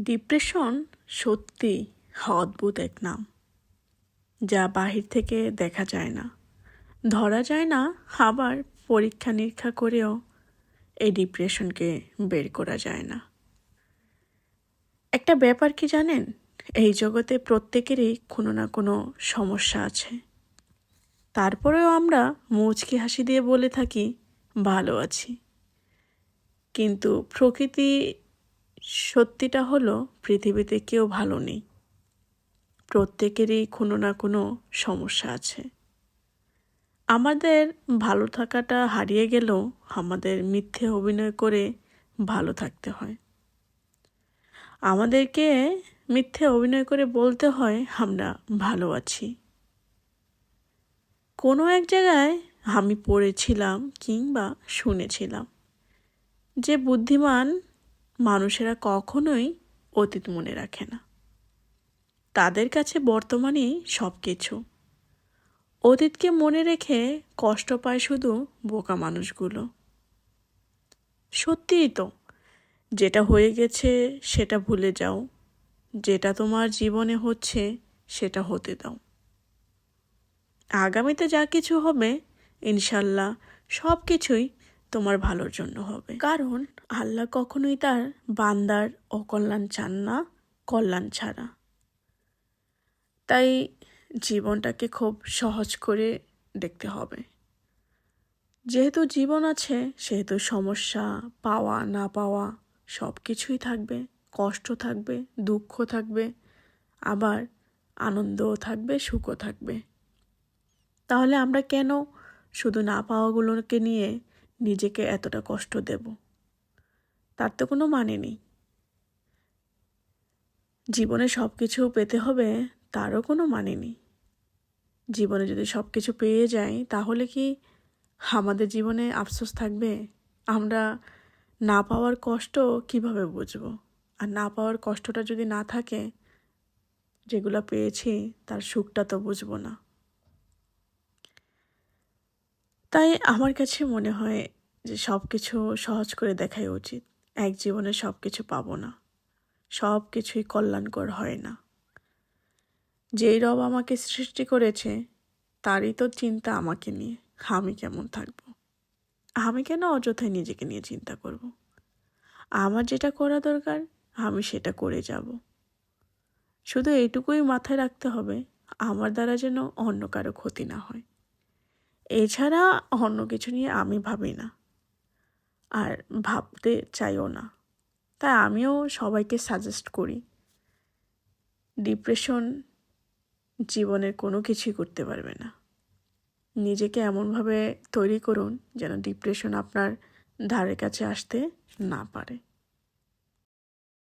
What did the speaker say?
Depression সত্যি অদ্ভুত এক নাম, যা বাহির থেকে দেখা যায় না, ধরা যায় না। আবার পরীক্ষা নিরীক্ষা করেও এই ডিপ্রেশনকে বের করা যায় না। একটা ব্যাপার কি জানেন, এই জগতে প্রত্যেকেরই কোনো না কোনো সমস্যা আছে। তারপরেও আমরা মুচকি হাসি দিয়ে বলে থাকি ভালো আছি। কিন্তু প্রকৃতি সত্যিটা হলো পৃথিবীতে কেউ ভালো নেই। প্রত্যেকেরই কোনো না কোনো সমস্যা আছে। আমাদের ভালো থাকাটা হারিয়ে গেলেও আমাদের মিথ্যে অভিনয় করে ভালো থাকতে হয়। আমাদেরকে মিথ্যে অভিনয় করে বলতে হয় আমরা ভালো আছি। কোনো এক জায়গায় আমি পড়েছিলাম কিংবা শুনেছিলাম যে বুদ্ধিমান মানুষেরা কখনোই অতীত মনে রাখে না। তাদের কাছে বর্তমানই সব কিছু। অতীতকে মনে রেখে কষ্ট পায় শুধু বোকা মানুষগুলো। সত্যিই তো, যেটা হয়ে গেছে সেটা ভুলে যাও, যেটা তোমার জীবনে হচ্ছে সেটা হতে দাও। আগামীতে যা কিছু হবে ইনশাল্লাহ সব কিছুই তোমার ভালোর জন্য হবে। কারণ আল্লাহ কখনোই তার বান্দার অকল্যাণ চান না, কল্যাণ ছাড়া। তাই জীবনটাকে খুব সহজ করে দেখতে হবে। যেহেতু জীবন আছে সেহেতু সমস্যা, পাওয়া না পাওয়া সব কিছুই থাকবে। কষ্ট থাকবে, দুঃখ থাকবে, আবার আনন্দও থাকবে, সুখও থাকবে। তাহলে আমরা কেন শুধু না পাওয়াগুলোকে নিয়ে নিজেকে এতটা কষ্ট দেব? তার তো কোনো মানে নেই। জীবনে সব কিছু পেতে হবে তারও কোনো মানে নেই। জীবনে যদি সব কিছু পেয়ে যাই তাহলে কি আমাদের জীবনে আফসোস থাকবে? আমরা না পাওয়ার কষ্ট কিভাবে বুঝবো? আর না পাওয়ার কষ্টটা যদি না থাকে, যেগুলো পেয়েছি তার সুখটা তো বুঝবো না। তাই আমার কাছে মনে হয় যে সব কিছু সহজ করে দেখাই উচিত। এক জীবনে সব কিছু পাবো না, সব কিছুই কল্যাণকর হয় না। যেই রব আমাকে সৃষ্টি করেছে তারই তো চিন্তা আমাকে নিয়ে। আমি কেমন থাকবো? আমি কেন অযথায় নিজেকে নিয়ে চিন্তা করব? আমার যেটা করা দরকার আমি সেটা করে যাব। শুধু এইটুকুই মাথায় রাখতে হবে, আমার দ্বারা যেন অন্য কারো ক্ষতি না হয়। এছাড়া অন্য কিছু নিয়ে আমি ভাবি না, আর ভাবতে চাইও না। তাই আমিও সবাইকে সাজেস্ট করি, ডিপ্রেশন জীবনের কোনো কিছুই করতে পারবে না। নিজেকে এমনভাবে তৈরি করুন যেন ডিপ্রেশন আপনার ধারে কাছে আসতে না পারে।